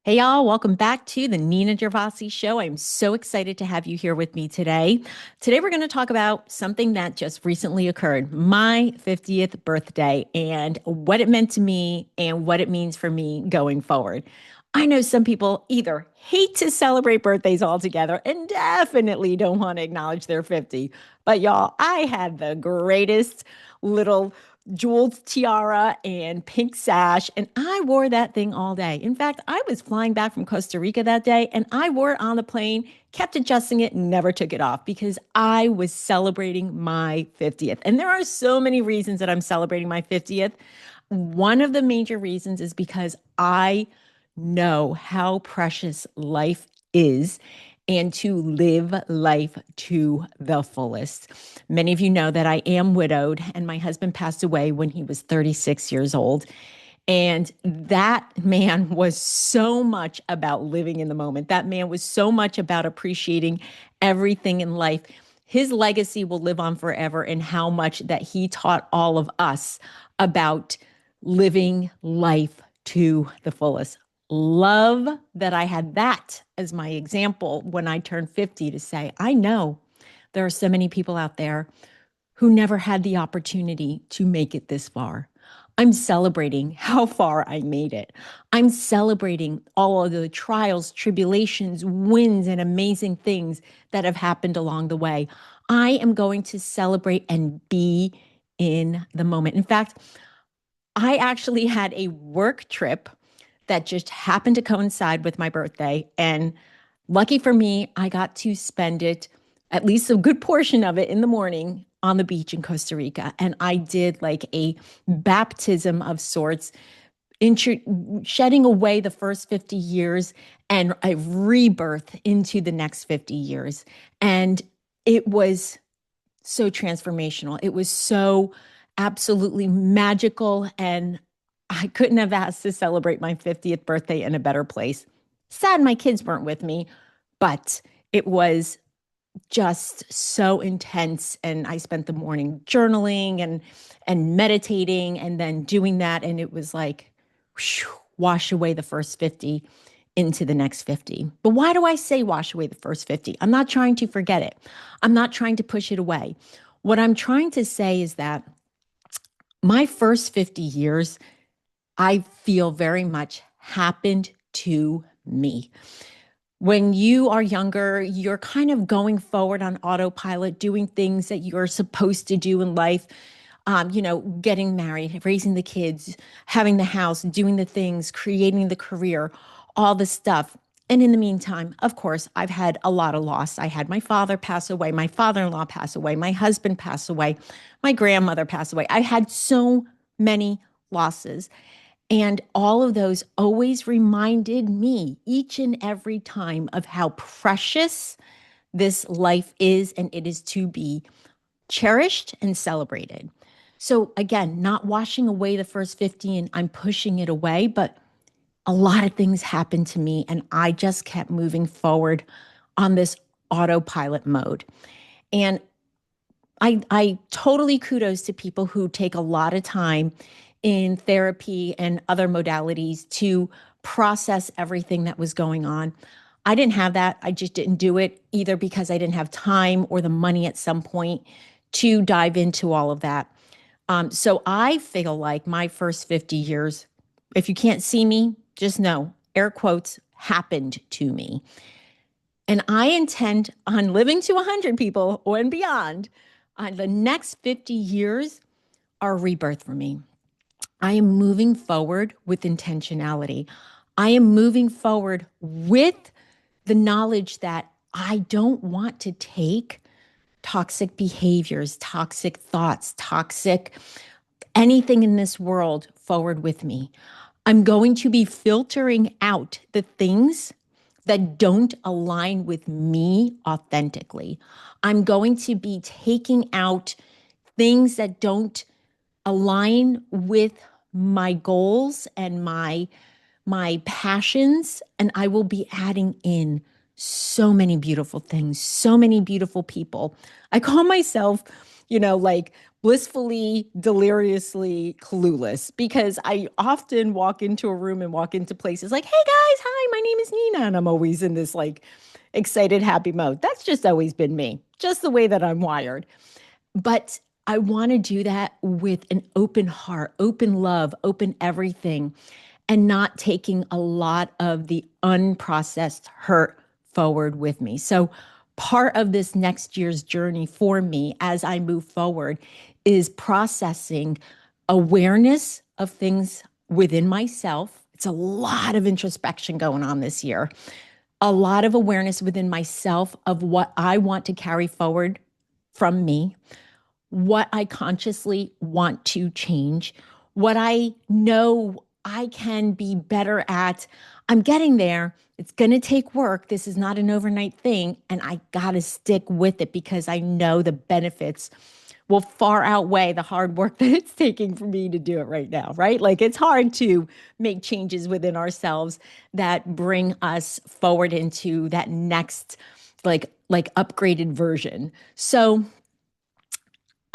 Hey, y'all, welcome back to the Nina Gervase Show. I'm so excited to have you here with me today. Today, we're going to talk about something that just recently occurred, my 50th birthday, and what it meant to me and what it means for me going forward. I know some people either hate to celebrate birthdays altogether and definitely don't want to acknowledge their 50. But y'all, I had the greatest little jeweled tiara and pink sash, and I wore that thing all day. In fact, I was flying back from Costa Rica that day, and I wore it on the plane, kept adjusting it, and never took it off because I was celebrating my 50th. And there are so many reasons that I'm celebrating my 50th. One of the major reasons is because I know how precious life is and to live life to the fullest. Many of you know that I am widowed, and my husband passed away when he was 36 years old. And that man was so much about living in the moment. That man was so much about appreciating everything in life. His legacy will live on forever in how much that he taught all of us about living life to the fullest. Love that I had that as my example when I turned 50 to say, I know there are so many people out there who never had the opportunity to make it this far. I'm celebrating how far I made it. I'm celebrating all of the trials, tribulations, wins, and amazing things that have happened along the way. I am going to celebrate and be in the moment. In fact, I actually had a work trip that just happened to coincide with my birthday. And lucky for me, I got to spend it, at least a good portion of it, in the morning on the beach in Costa Rica. And I did like a baptism of sorts, shedding away the first 50 years and a rebirth into the next 50 years. And it was so transformational. It was so absolutely magical. And I couldn't have asked to celebrate my 50th birthday in a better place. Sad my kids weren't with me, but it was just so intense. And I spent the morning journaling and meditating and then doing that. And it was like, whew, wash away the first 50 into the next 50. But why do I say wash away the first 50? I'm not trying to forget it. I'm not trying to push it away. What I'm trying to say is that my first 50 years, I feel very much happened to me. When you are younger, you're kind of going forward on autopilot, doing things that you're supposed to do in life. Getting married, raising the kids, having the house, doing the things, creating the career, all the stuff. And in the meantime, of course, I've had a lot of loss. I had my father pass away, my father-in-law pass away, my husband pass away, my grandmother pass away. I had so many losses. And all of those always reminded me each and every time of how precious this life is, and it is to be cherished and celebrated. So, again, not washing away the first 50 and I'm pushing it away, but a lot of things happened to me, and I just kept moving forward on this autopilot mode. And I totally kudos to people who take a lot of time in therapy and other modalities to process everything that was going on. I didn't have that. I just didn't do it either because I didn't have time or the money at some point to dive into all of that. So I feel like my first 50 years, if you can't see me, just know, air quotes, happened to me. And I intend on living to 100 people or and beyond. The next 50 years are rebirth for me. I am moving forward with intentionality. I am moving forward with the knowledge that I don't want to take toxic behaviors, toxic thoughts, toxic anything in this world forward with me. I'm going to be filtering out the things that don't align with me authentically. I'm going to be taking out things that don't align with my goals and my passions, and I will be adding in so many beautiful things, so many beautiful people. I call myself, like blissfully, deliriously clueless because I often walk into a room and walk into places like, hey guys, hi, my name is Nina. And I'm always in this like excited, happy mode. That's just always been me, just the way that I'm wired. But I want to do that with an open heart, open love, open everything, and not taking a lot of the unprocessed hurt forward with me. So, part of this next year's journey for me as I move forward is processing awareness of things within myself. It's a lot of introspection going on this year, a lot of awareness within myself of what I want to carry forward from me, what I consciously want to change, what I know I can be better at. I'm getting there. It's going to take work. This is not an overnight thing. And I got to stick with it because I know the benefits will far outweigh the hard work that it's taking for me to do it right now, right? Like it's hard to make changes within ourselves that bring us forward into that next like upgraded version. So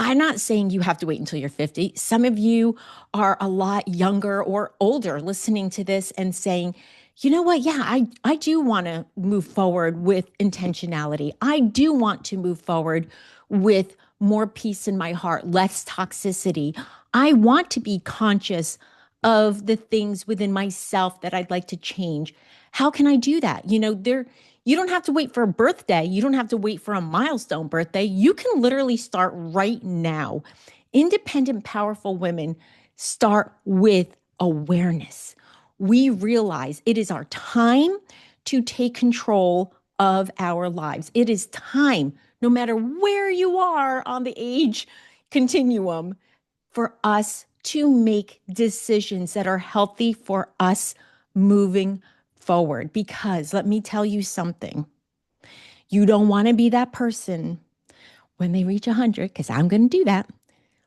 I'm not saying you have to wait until you're 50. Some of you are a lot younger or older listening to this and saying, you know what? Yeah, I do want to move forward with intentionality. I do want to move forward with more peace in my heart, less toxicity. I want to be conscious of the things within myself that I'd like to change. How can I do that? You don't have to wait for a birthday. You don't have to wait for a milestone birthday. You can literally start right now. Independent, powerful women start with awareness. We realize it is our time to take control of our lives. It is time, no matter where you are on the age continuum, for us to make decisions that are healthy for us moving forward. Because let me tell you something, you don't want to be that person when they reach 100, because I'm going to do that,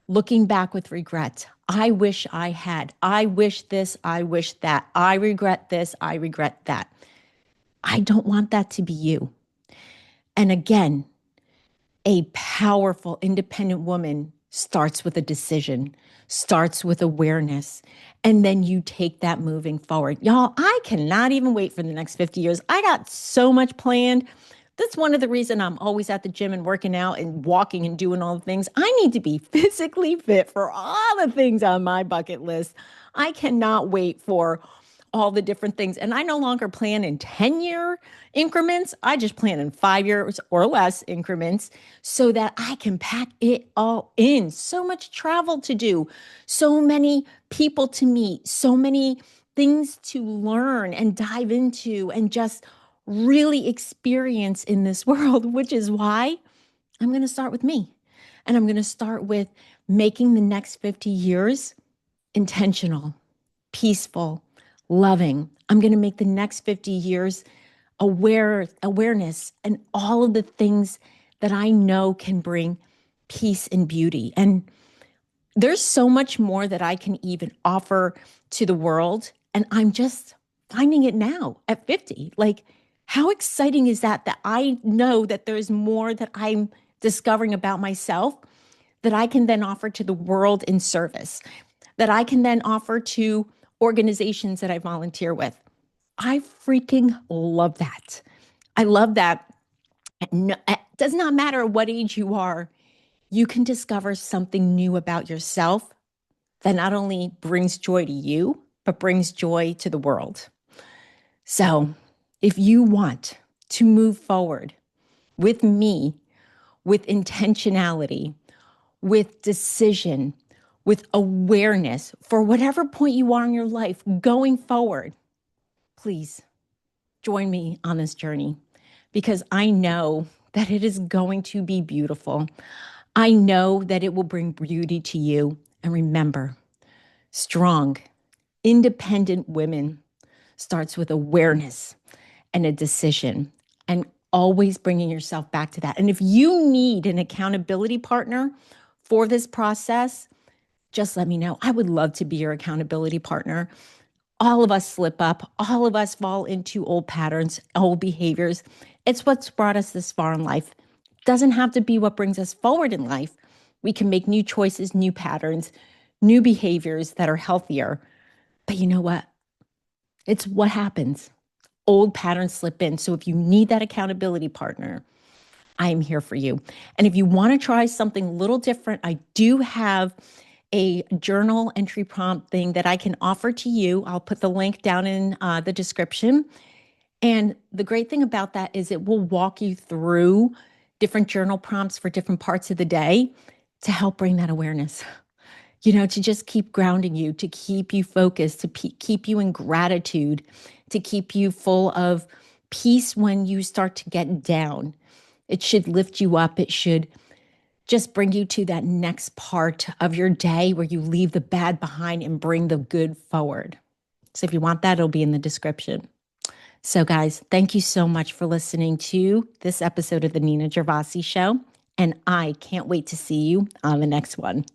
looking back with regret. I wish I had. I wish this. I wish that. I regret this. I regret that. I don't want that to be you. And again, a powerful, independent woman starts with a decision, starts with awareness, and then you take that moving forward. Y'all, I cannot even wait for the next 50 years. I got so much planned. That's one of the reasons I'm always at the gym and working out and walking and doing all the things. I need to be physically fit for all the things on my bucket list. I cannot wait for all the different things. And I no longer plan in 10-year increments. I just plan in 5 years or less increments so that I can pack it all in. So much travel to do, so many people to meet, so many things to learn and dive into and just really experience in this world, which is why I'm going to start with me. And I'm going to start with making the next 50 years intentional, peaceful, loving. I'm going to make the next 50 years awareness and all of the things that I know can bring peace and beauty. And there's so much more that I can even offer to the world. And I'm just finding it now at 50. Like, how exciting is that? That I know that there's more that I'm discovering about myself that I can then offer to the world in service, that I can then offer to organizations that I volunteer with. I freaking love that. I love that. No, it does not matter what age you are, you can discover something new about yourself that not only brings joy to you, but brings joy to the world. So if you want to move forward with me, with intentionality, with decision, with awareness for whatever point you are in your life going forward, please join me on this journey because I know that it is going to be beautiful. I know that it will bring beauty to you. And remember, strong, independent women starts with awareness and a decision and always bringing yourself back to that. And if you need an accountability partner for this process, just let me know. I would love to be your accountability partner. All of us slip up. All of us fall into old patterns, old behaviors. It's what's brought us this far in life. It doesn't have to be what brings us forward in life, We can make new choices, new patterns, new behaviors that are healthier. But you know what? It's what happens. Old patterns slip in. So if you need that accountability partner, I am here for you. And if you want to try something a little different, I do have a journal entry prompt thing that I can offer to you. I'll put the link down in the description. And the great thing about that is it will walk you through different journal prompts for different parts of the day to help bring that awareness, to just keep grounding you, to keep you focused, to keep you in gratitude, to keep you full of peace when you start to get down. It should lift you up. It should just bring you to that next part of your day where you leave the bad behind and bring the good forward. So if you want that, it'll be in the description. So guys, thank you so much for listening to this episode of the Nina Gervase Show. And I can't wait to see you on the next one.